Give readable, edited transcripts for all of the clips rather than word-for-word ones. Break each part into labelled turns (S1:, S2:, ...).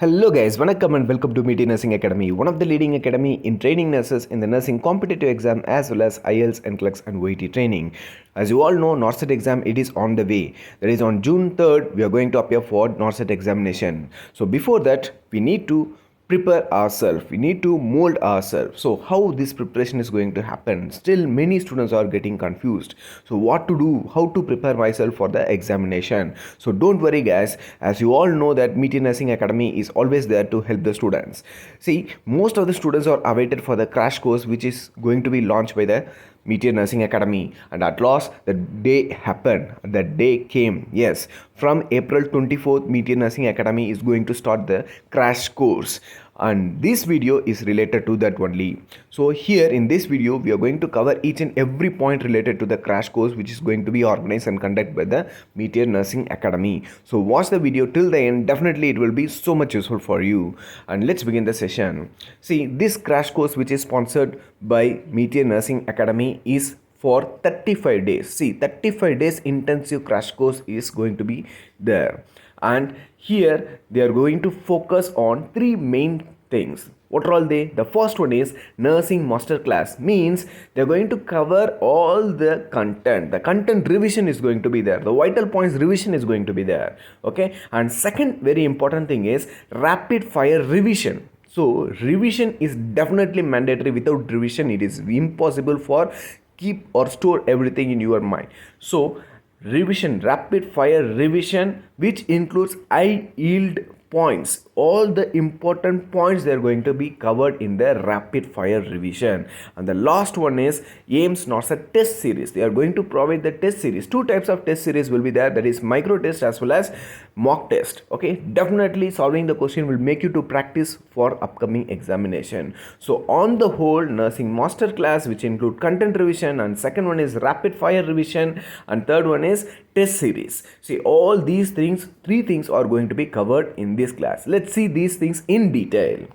S1: Hello guys, vanakkam and welcome to Meet Nursing Academy, one of the leading academy in training nurses in the nursing competitive exam as well as IELTS, NCLEX and OET training. As you all know, NORCET exam it is on the way. That is on June 3rd, we are going to appear for NORCET examination. So before that, we need to prepare ourselves, we need to mold ourselves. So how this preparation is going to happen, still many students are getting confused. So what to do, how to prepare myself for the examination? So don't worry guys, as you all know that Meet Nursing Academy is always there to help the students. See, most of the students are awaited for the crash course which is going to be launched by the Meteor Nursing Academy, and at last the day happened, the day came. Yes, from April 24th, Meteor Nursing Academy is going to start the crash course, and this video is related to that only. So here in this video we are going to cover each and every point related to the crash course which is going to be organized and conducted by the Meteor Nursing Academy. So watch the video till the end, definitely it will be so much useful for you. And let's begin the session. See, this crash course which is sponsored by Meteor Nursing Academy is for 35 days. See, 35 days intensive crash course is going to be there, and here they are going to focus on three main things. What are all they? The first one is nursing masterclass, means they're going to cover all the content. The content revision is going to be there, the vital points revision is going to be there. Okay, and second very important thing is rapid fire revision. So revision is definitely mandatory. Without revision it is impossible for keep or store everything in your mind. So revision, rapid fire revision, which includes high yield points. All the important points they are going to be covered in the rapid fire revision. And the last one is AIIMS NORCET test series. They are going to provide the test series. Two types of test series will be there, that is micro test as well as mock test. Okay, definitely solving the question will make you to practice for upcoming examination. So on the whole, nursing master class, which include content revision, and second one is rapid fire revision, and third one is test series. See, all these things, three things are going to be covered in this class. Let's see these things in detail.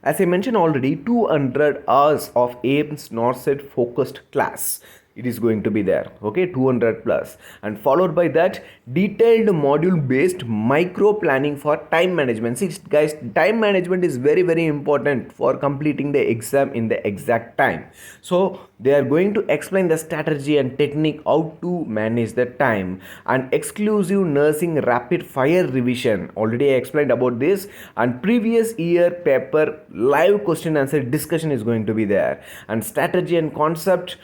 S1: As I mentioned already, 200 hours of AIIMS NORCET focused class, it is going to be there. Okay, 200 plus, and followed by that detailed module based micro planning for time management. See guys, time management is very important for completing the exam in the exact time. So they are going to explain the strategy and technique how to manage the time, and exclusive nursing rapid fire revision, already I explained about this, and previous year paper live question answer discussion is going to be there, and strategy and concept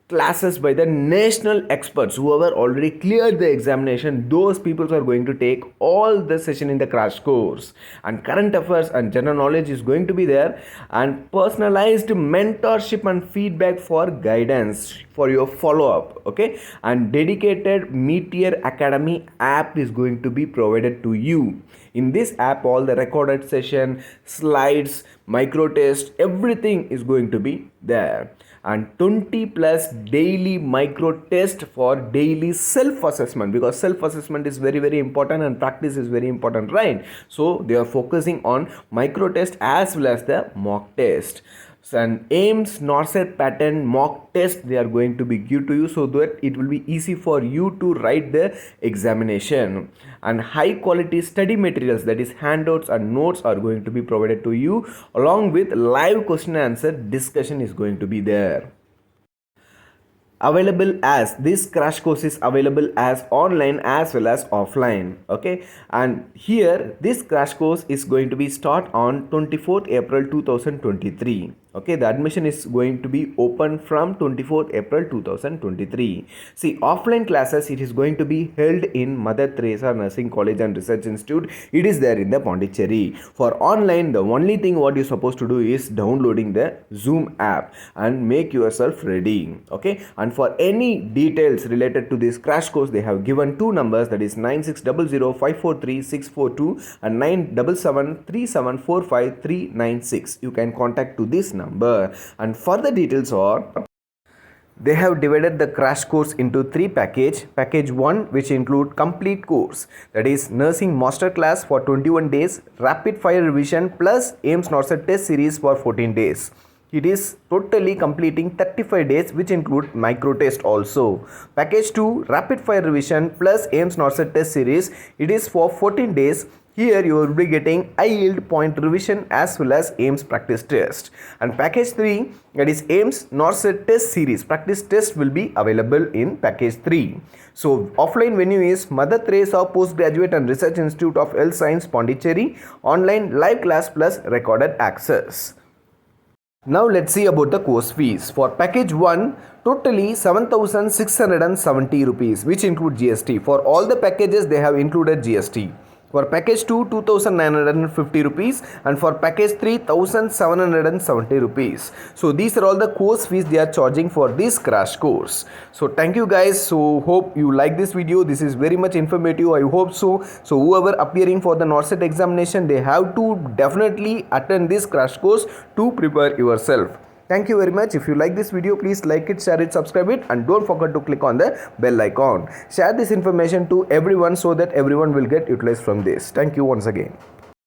S1: classes by the national experts who have already cleared the examination. Those people are going to take all the session in the crash course, and current affairs and general knowledge is going to be there, and personalized mentorship and feedback for guidance for your follow-up. Okay, and dedicated Meteor Academy app is going to be provided to you. In this app all the recorded session, slides, micro test, everything is going to be there, and 20 plus daily micro test for daily self assessment, because self assessment is very important and practice is very important, right? So they are focusing on micro test as well as the mock test. So an AIIMS NORCET pattern mock test they are going to be give to you, so that it will be easy for you to write the examination. And high quality study materials, that is handouts and notes, are going to be provided to you, along with live question and answer discussion is going to be there. Available as this crash course is available as online as well as offline. Okay, and here this crash course is going to be start on 24th April 2023. Okay, the admission is going to be open from 24th April 2023. See, offline classes it is going to be held in Mother Teresa Nursing College and Research Institute. It is there in the Pondicherry. For online, the only thing what you're supposed to do is downloading the Zoom app and make yourself ready. Okay, and for any details related to this crash course, they have given two numbers, that is 9600543642 and 97737453996. You can contact to this number. And further details are, they have divided the crash course into three packages. Package 1, which include complete course, that is nursing masterclass for 21 days, rapid fire revision plus AIIMS NORCET test series for 14 days. It is totally completing 35 days, which include micro test also. Package 2, rapid fire revision plus AIIMS NORCET test series, it is for 14 days Here you will be getting high yield point revision as well as AIMS practice test. And package 3, that is AIMS NORCET test series practice test, will be available in package 3. So offline venue is Mother Teresa Postgraduate and Research Institute of Health Science, Pondicherry. Online live class plus recorded access. Now let's see about the course fees. For package 1, totally 7,670 rupees, which include GST. For all the packages they have included GST. For package 2, 2,950 rupees, and for package 3, 1,770 rupees. So these are all the course fees they are charging for this crash course. So thank you guys. So hope you like this video. This is very much informative. I hope so. So whoever appearing for the NORCET examination, they have to definitely attend this crash course to prepare yourself. Thank you very much. If you like this video, please like it, share it, subscribe it, and don't forget to click on the bell icon. Share this information to everyone so that everyone will get utilized from this. Thank you once again.